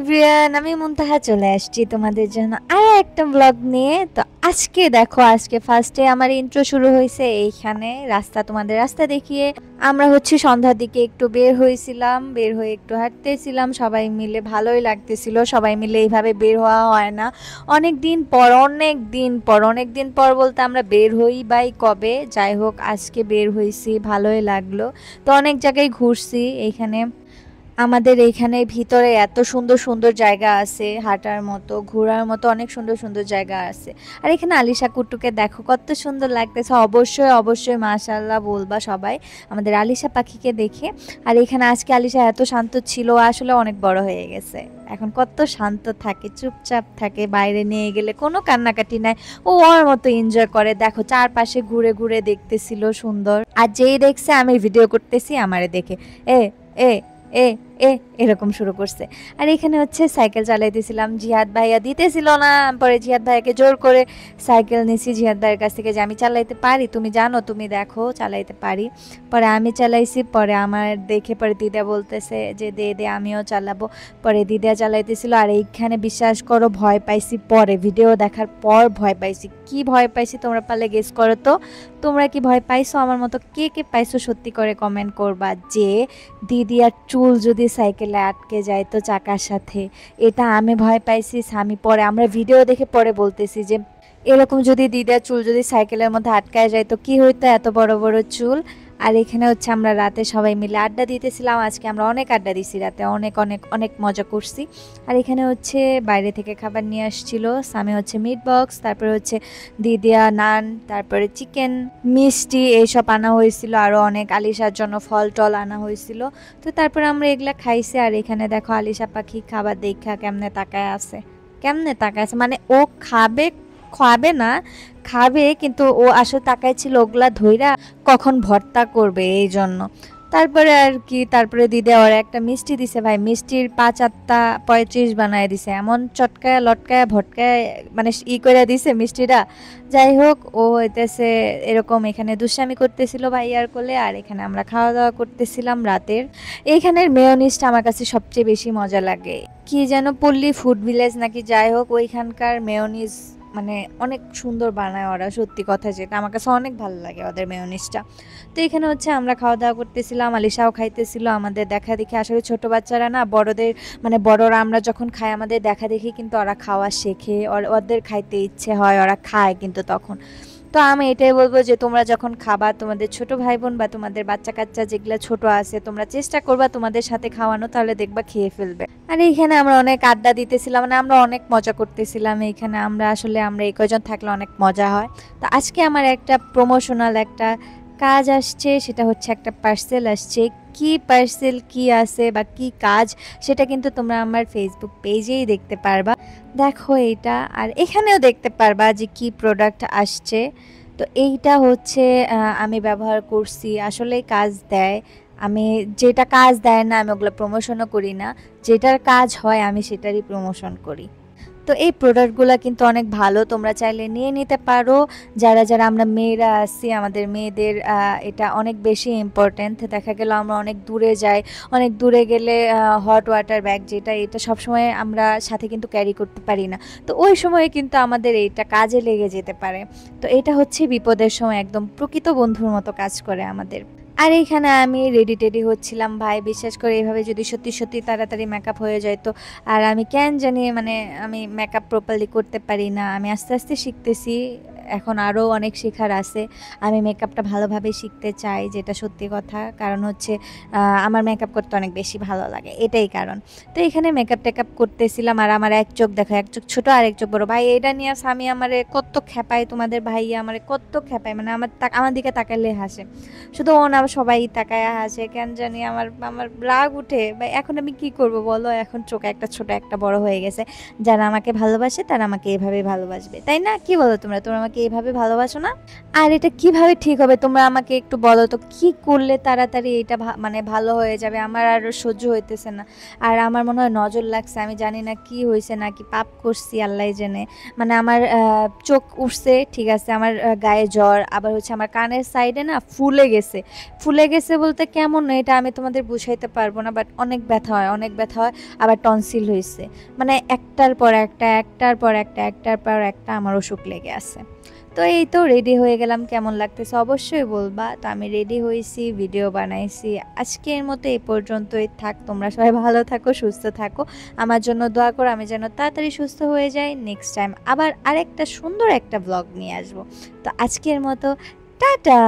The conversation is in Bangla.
এভরিওয়ান, আমি মুনতাহা চলে আসছি তোমাদের জন্য আর একটা ব্লগ নিয়ে। তো আজকে দেখো, আজকে ফার্স্টে আমার ইন্ট্রো শুরু হয়েছে এইখানে তোমাদের রাস্তা দেখিয়ে। আমরা হচ্ছে সন্ধ্যার দিকে একটু বের হয়েছিলাম, বের হয়ে একটু হাঁটতেছিলাম সবাই মিলে, ভালোই লাগতেছিল। সবাই মিলে এইভাবে বের হওয়া হয় না, অনেক দিন পর বলতে আমরা বের হই বাই কবে, যাই হোক আজকে বের হয়েছি, ভালোই লাগলো। তো অনেক জায়গায় ঘুরছি এইখানে। আমাদের এইখানে ভিতরে এত সুন্দর সুন্দর জায়গা আছে, হাঁটার মতো ঘোরার মতো অনেক সুন্দর সুন্দর জায়গা আছে। আর এখানে আলিশা কুট্টুকে দেখো কত সুন্দর লাগতেছে, অবশ্যই অবশ্যই মাশাআল্লাহ বলবা সবাই আমাদের আলিশা পাখিকে দেখে। আর এখানে আজকে আলিশা এত শান্ত ছিল, আসলে অনেক বড় হয়ে গেছে, এখন কত শান্ত থাকে, চুপচাপ থাকে, বাইরে নিয়ে গেলে কোনো কান্নাকাটি নাই, ও ওর মতো এনজয় করে। দেখো চারপাশে ঘুরে ঘুরে দেখতেছিল সুন্দর, আর যেই দেখছে আমি ভিডিও করতেছি আমারে দেখে এ এ এ এ এরকম শুরু করছে। আর এখানে হচ্ছে সাইকেল চালাইতেছিলাম, জিহাদ ভাইয়া দিতেছিল না, পরে জিহাদ ভাইয়াকে জোর করে সাইকেল নিছি জিহাদ ভাইয়ের কাছ থেকে, যে আমি চালাইতে পারি, তুমি জানো, তুমি দেখো চালাইতে পারি। পরে আমি চালাইছি, পরে আমার দেখে পরে দিদা বলতেছে যে দে দে আমিও চালাবো। পরে দিদা চালাইতেছিল, আর এইখানে বিশ্বাস করো ভয় পাইছি, পরে ভিডিও দেখার পর ভয় পাইছি। কি ভয় পাইছি তোমরা পারলে গেস করো তো, তোমরা কি ভয় পাইছো আমার মতো? কে কে পাইছো সত্যি করে কমেন্ট করবা। যে দিদি আর চুল যদি সাইকেলে আটকে যায় তো চাকার সাথে, এটা আমি ভয় পাইছি। আমি পরে আমরা ভিডিও দেখে পরে বলতেছি যে এরকম যদি দিদার চুল যদি সাইকেলের মধ্যে আটকায় যায় তো কি হইতো, এত বড় বড় চুল। আর এখানে হচ্ছে আমরা রাতে সবাই মিলে আড্ডা দিতেছিলাম, আজকে আমরা অনেক আড্ডা দিছি রাতে, অনেক অনেক অনেক মজা করছি। আর এখানে হচ্ছে বাইরে থেকে খাবার নিয়ে আসছিল, সামে হচ্ছে মিট বক্স, তারপরে হচ্ছে দিদিয়া নান, তারপরে চিকেন, মিষ্টি এইসব আনা হয়েছিল, আরও অনেক আলিশার জন্য ফল টল আনা হয়েছিল। তো তারপরে আমরা এগুলা খাইছি। আর এখানে দেখো আলিশা পাখি খাবার দেখা কেমনে তাকায় আছে, কেমনে তাকায় আছে, মানে ও খাবে, খাবে না, খাবে কিন্তু ও আসলে তাকায় ছিল ওগুলা ধইরা কখন ভর্তা করবে এই জন্য। তারপরে আর কি, তারপরে দিদা ওর একটা মিষ্টি দিছে, ভাই মিষ্টির ৫ ৮টা ৩৫ বানায় দিছে, এমন চটকায় লটকায় ভটকায় মানে করে দিছে মিষ্টিটা। যাই হোক ও হইতেছে এরকম এখানে দুষ্টামি করতেছিল ভাইয়ার কোলে, আর এখানে আমরা খাওয়া দাওয়া করতেছিলাম রাতের। এইখানের মেয়োনিজটা আমার কাছে সবচেয়ে বেশি মজা লাগে, কি যেন পল্লী ফুড ভিলেজ নাকি, যাই হোক ওইখানকার মেয়োনিজ মানে অনেক সুন্দর বানায় ওরা, সত্যি কথা যেটা আমার কাছে অনেক ভালো লাগে ওদের মেয়োনিজটা। তো এখানে হচ্ছে আমরা খাওয়া দাওয়া করতেছিলাম, আলিশাও খাইতেছিল, আমাদের দেখা দেখি আসলে ছোট বাচ্চারা না বড়দের মানে বড়রা আমরা যখন খাই আমাদের দেখা দেখি কিন্তু ওরা খাওয়া শেখে, ওদের খাইতে ইচ্ছে হয়, ওরা খায় কিন্তু তখন। তো আমি এটাই বলবো যে তোমরা যখন খাবা তোমাদের ছোট ভাই বোন বা তোমাদের বাচ্চা কাচ্চা যেগুলো ছোট আছে তোমরা চেষ্টা করবা তোমাদের সাথে খাওয়ানো, তাহলে দেখবা খেয়ে ফেলবে। আর এইখানে আমরা অনেক আড্ডা দিতেছিলাম, মানে আমরা অনেক মজা করতেছিলাম এইখানে, আমরা এই কয়জন থাকলে অনেক মজা হয়। তো আজকে আমার একটা প্রমোশনাল একটা কাজ আসছে, সেটা হচ্ছে একটা পার্সেল আসছে। কি পার্সেল, কি আছে বা কি কাজ, সেটা কিন্তু তোমরা আমার ফেসবুক পেজেই দেখতে পারবা। দেখো এইটা, আর এখানেও দেখতে পারবা যে কি প্রোডাক্ট আসছে। তো এইটা হচ্ছে আমি ব্যবহার করছি, আসলে কাজ দেয়। আমি যেটা কাজ দেয় না আমি ওগুলো প্রমোশনও করি না, যেটার কাজ হয় আমি সেটারই প্রমোশন করি। তো এই প্রোডাক্টগুলো কিন্তু অনেক ভালো, তোমরা চাইলে নিয়ে নিতে পারো। যারা যারা আমরা মেয়েরা আছি, আমাদের মেয়েদের এটা অনেক বেশি ইম্পর্টেন্ট। দেখা গেল আমরা অনেক দূরে যাই, অনেক দূরে গেলে হট ওয়াটার ব্যাগ যেটা, এটা সবসময় আমরা সাথে কিন্তু ক্যারি করতে পারি না। তো ওই সময়ে কিন্তু আমাদের এইটা কাজে লেগে যেতে পারে। তো এটা হচ্ছে বিপদের সময় একদম প্রকৃত বন্ধুর মতো কাজ করে আমাদের। আর এইখানে আমি রেডি টেডি হচ্ছিলাম, ভাই বিশ্বাস করে এইভাবে যদি সত্যি সত্যি তাড়াতাড়ি মেকআপ হয়ে যায় তো, আর আমি কেন জানি মানে আমি মেকআপ প্রপারলি করতে পারি না, আমি আস্তে আস্তে শিখতেছি, এখন আরও অনেক শেখার আছে। আমি মেকআপটা ভালোভাবে শিখতে চাই, যেটা সত্যি কথা, কারণ হচ্ছে আমার মেকআপ করতে অনেক বেশি ভালো লাগে, এটাই কারণ। তো এখানে মেকআপ টেকআপ করতেছিলাম, আর আমার এক চোখ দেখো, এক চোখ ছোটো আর এক চোখ বড়ো, ভাই এটা নিয়ে স্বামী আমারে কত খেপায়, তোমাদের ভাইয়া আমারে কত খেপায়, মানে আমার দিকে তাকালে হাসে, শুধু ও না সবাই তাকায় হাসে, কেন জানি আমার আমার রাগ উঠে। বা এখন আমি কি করব বলো, এখন চোখ একটা ছোট একটা বড় হয়ে গেছে, যারা আমাকে ভালোবাসে তারা আমাকে এভাবে ভালোবাসবে, তাই না? কি বলো তোমরা, তোমরা আমাকে আমাকে এইভাবে ভালোবাসো না? আর এটা কিভাবে ঠিক হবে তোমরা আমাকে একটু বলো তো, কি করলে তাড়াতাড়ি এটা মানে ভালো হয়ে যাবে? আমার আর সহ্য হইতেছে না। আর আমার মনে হয় নজর লাগছে, আমি জানি না কি হয়েছে, নাকি পাপ করছি আল্লাহই জানে। মানে আমার চোখ উঠছে, ঠিক আছে, আমার গায়ে জ্বর, আবার হচ্ছে আমার কানের সাইডে না ফুলে গেছে। ফুলে গেছে বলতে কেমন, এটা আমি তোমাদের বুঝাইতে পারবো না, বাট অনেক ব্যথা হয়, অনেক ব্যথা হয়। আবার টনসিল হয়েছে, মানে একটার পর একটা, একটার পর একটা, একটার পর একটা আমার অসুখ লেগে আছে। তো এই তো রেডি হয়ে গেলাম, কেমন লাগতেছে অবশ্যই বলবা। তো আমি রেডি হয়েছি, ভিডিও বানাইছি। আজকের মতো এই পর্যন্তই থাক, তোমরা সবাই ভালো থাকো, সুস্থ থাকো, আমার জন্য দোয়া করো আমি যেন তাড়াতাড়ি সুস্থ হয়ে যাই। নেক্সট টাইম আবার আরেকটা সুন্দর একটা ব্লগ নিয়ে আসবো। তো আজকের মতো টাটা।